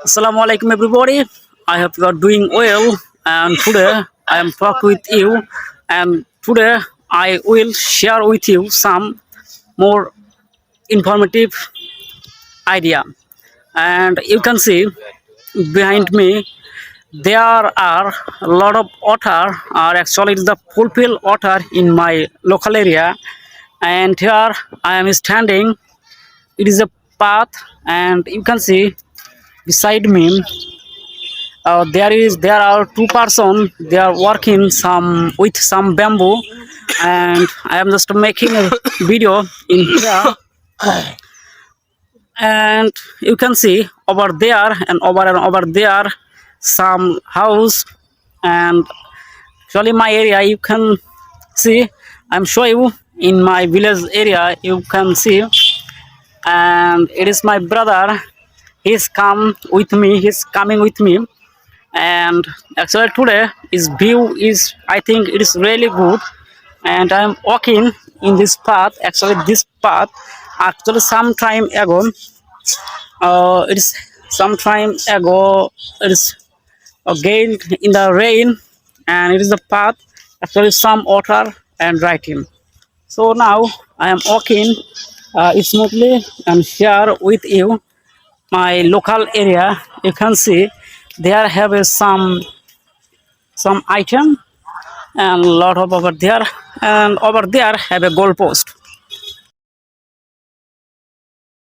Assalamu alaikum everybody. I hope you are doing well, and today I am talk with you, and today I will share with you some more informative idea. And you can see behind me there are a lot of water, or actually it's the fulfill water in my local area. And here I am standing. It is a path, and you can see beside me there are two person. They are working some with some bamboo, and I am just making a video in here. And you can see over there and over there some house. And actually my area, you can see, I'm showing you in my village area, you can see. And it is my brother, he's coming with me. And actually today his view is, I think it is really good. And I'm walking in this path. Actually this path, actually some time ago, it is some time ago, it is again in the rain, and it is the path, actually some water and writing. So now I am walking smoothly and share with you my local area. You can see there have some item, and lot of over there, and over there have a goal post.